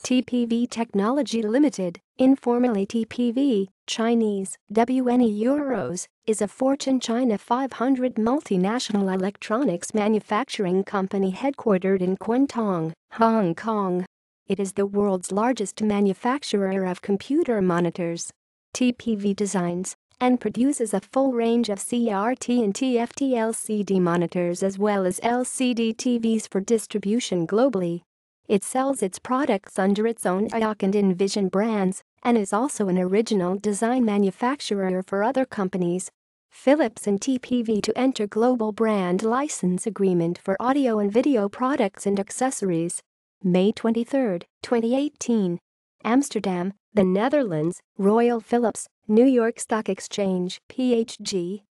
TPV Technology Limited, informally TPV, Chinese, WNE Euros, is a Fortune China 500 multinational electronics manufacturing company headquartered in Kwun Tong, Hong Kong. It is the world's largest manufacturer of computer monitors. TPV designs and produces a full range of CRT and TFT LCD monitors as well as LCD TVs for distribution globally. It sells its products under its own AOC and Envision brands and is also an original design manufacturer for other companies. Philips and TPV to enter global brand license agreement for audio and video products and accessories. May 23, 2018. Amsterdam, the Netherlands, Royal Philips, New York Stock Exchange, PHG,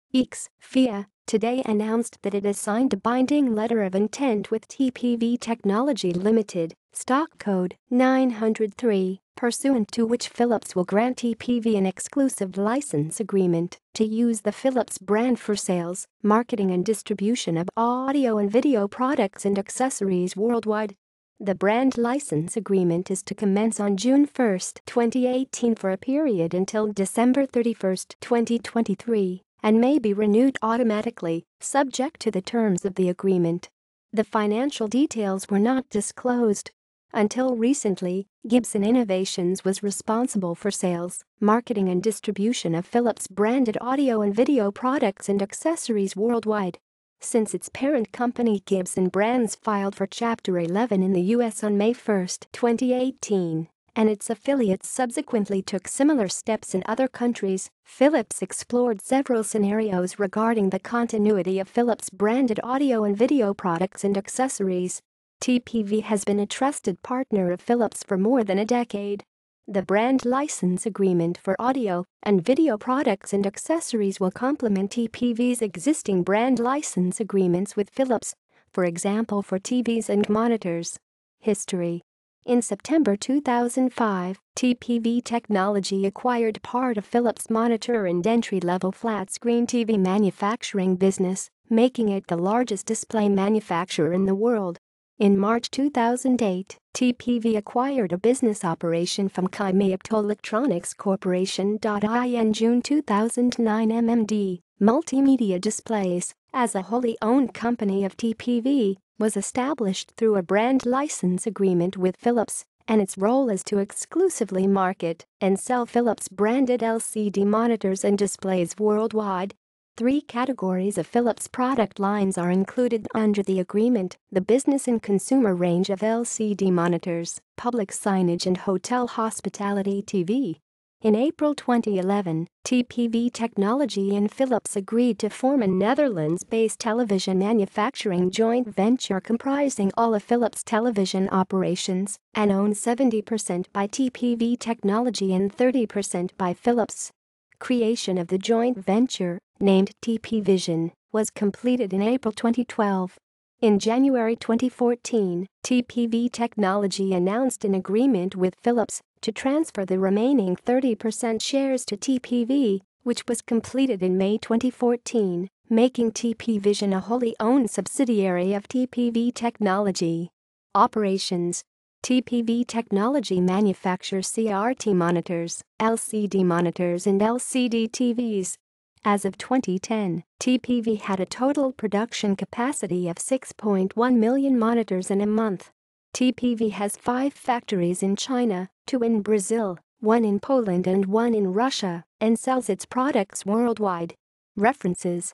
FIA, today announced that it has signed a binding letter of intent with TPV Technology Limited, stock code 903, pursuant to which Philips will grant TPV an exclusive license agreement to use the Philips brand for sales, marketing and distribution of audio and video products and accessories worldwide. The brand license agreement is to commence on June 1, 2018 for a period until December 31, 2023, and may be renewed automatically, subject to the terms of the agreement. The financial details were not disclosed. Until recently, Gibson Innovations was responsible for sales, marketing and distribution of Philips branded audio and video products and accessories worldwide. Since its parent company Gibson Brands filed for Chapter 11 in the U.S. on May 1, 2018, and its affiliates subsequently took similar steps in other countries, Philips explored several scenarios regarding the continuity of Philips branded audio and video products and accessories. TPV has been a trusted partner of Philips for more than a decade. The brand license agreement for audio and video products and accessories will complement TPV's existing brand license agreements with Philips, for example for TVs and monitors. History. In September 2005, TPV Technology acquired part of Philips monitor and entry-level flat-screen TV manufacturing business, making it the largest display manufacturer in the world. In March 2008, TPV acquired a business operation from Kwun Tong Electronics Corporation. In June 2009, MMD, Multimedia Displays, as a wholly owned company of TPV, was established through a brand license agreement with Philips, and its role is to exclusively market and sell Philips branded LCD monitors and displays worldwide. 3 categories of Philips product lines are included under the agreement: the business and consumer range of LCD monitors, public signage and hotel hospitality TV. In April 2011, TPV Technology and Philips agreed to form a Netherlands-based television manufacturing joint venture comprising all of Philips television operations and owned 70% by TPV Technology and 30% by Philips. Creation of the joint venture, named TPVision, was completed in April 2012. In January 2014, TPV Technology announced an agreement with Philips to transfer the remaining 30% shares to TPV, which was completed in May 2014, making TPVision a wholly owned subsidiary of TPV Technology. Operations. TPV Technology manufactures CRT monitors, LCD monitors and LCD TVs. As of 2010, TPV had a total production capacity of 6.1 million monitors in a month. TPV has 5 factories in China, 2 in Brazil, 1 in Poland and 1 in Russia, and sells its products worldwide. References.